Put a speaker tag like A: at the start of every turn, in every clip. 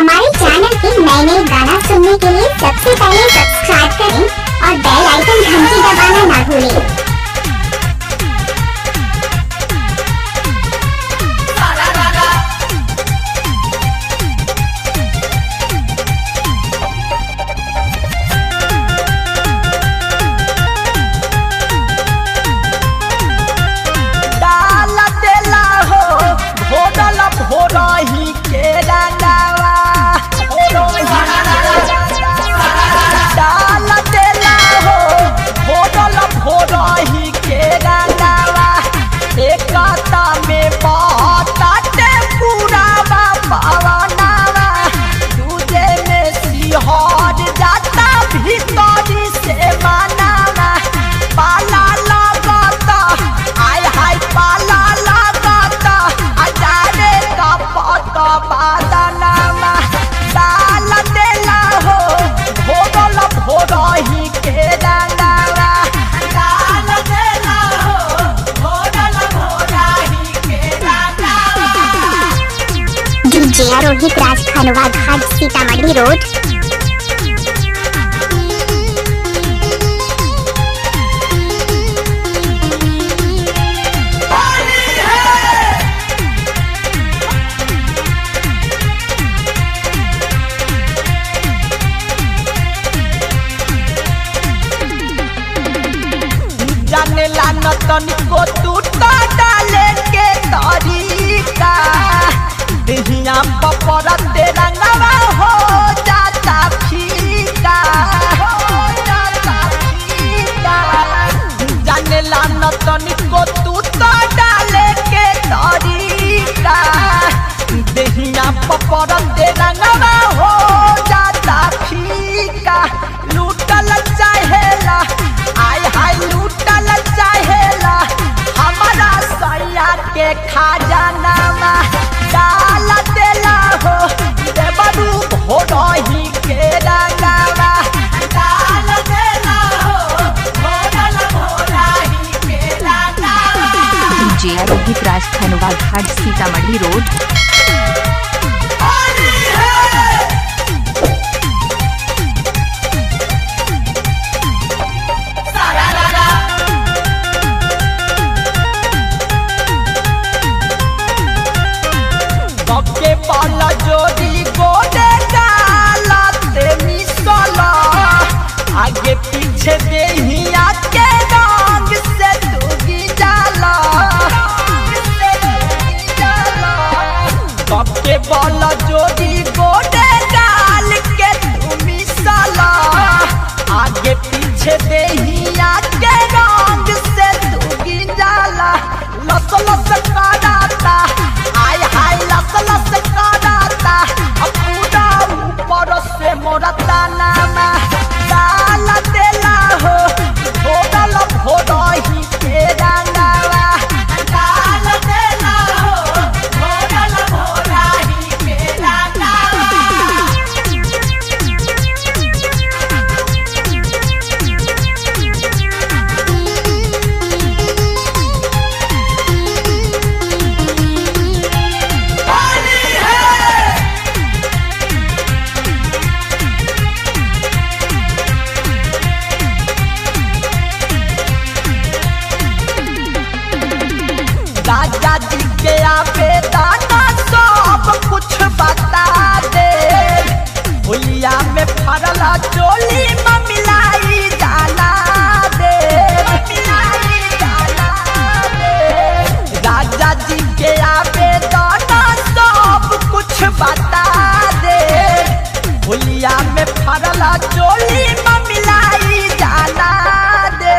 A: हमारे चैनल के नए नए गाना सुनने के लिए सबसे पहले सब्सक्राइब करें और बेल आइकन घंटी दबाना ना भूलें।
B: भोरही के रंगावा डाल देला हो भोरही के रंगावा एकता में बाटे पूरा पवनावा दूजे में सिहर जाता भीतरी से मनावा पाला लगता आय हाय पाला लगता अजारे बादनामा डाल देला हो भोरही के रंगावा डाल देला हो भोरही के रंगावा।
A: डीजे रोहित राज खनवा घाट सीतामढ़ी रोड।
B: जानेला न तनिको तू डाले के तरीका देहिया पपरते रंगवा हो जाता फीका जानेला न तनिको तू डाले के तरीका देहिया पपरते रंगवा हो जाता फीका लूटल चाहेला आय हाय लूटल चाहेला हमारा सैया के खजानामा डाल देला हो देवरू भोरही के रंगावा डाल देला हो भोरही के रंगावा।
C: डीजे रोहित राज खनवा घाट सीतामढ़ी रोड।
B: के पाला जोड़ी गोदे डालते मिसला आगे पीछे देहिया के रंग से तू जाला कब के पाला जोड़ी गोदे डाल के तू मिसला आगे पीछे देहिया के रंग से तू जाला लस लस कराता आय हाय लस लस कराता पूरा ऊपर से मोरता नामा डाल देला हो भोरही के रंगावा डाल देला हो भोरही के रंगावा। राजा जी के आवेदना सब कुछ बता दे होलिया में फरला चोली मिलाई जाना दे राजा जी के आवेदना सब कुछ बता दे होलिया में फरला चोली मिलाई जाना दे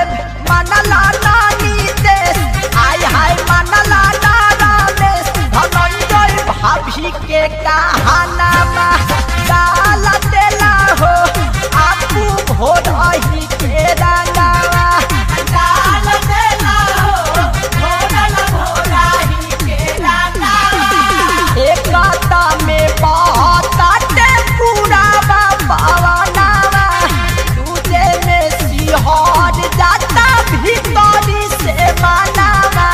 B: मनला नानी देश आय हाय मनला रमेश धनंजय भाभी के कहानामा डाल देला हो आपू भोरही के रंगावा डाल देला हो भोरही के रंगावा एकता में बाटे पूरा पवनावा दूजे में सिहर जाता भीतरी से मनावा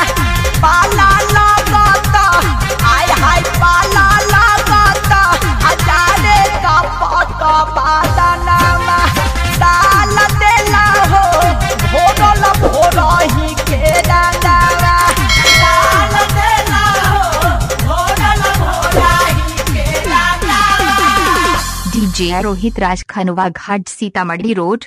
B: पाला लगता आय हाय पाला लगता
C: जे रोहित राज खनवा घाट सीतामढ़ी रोड।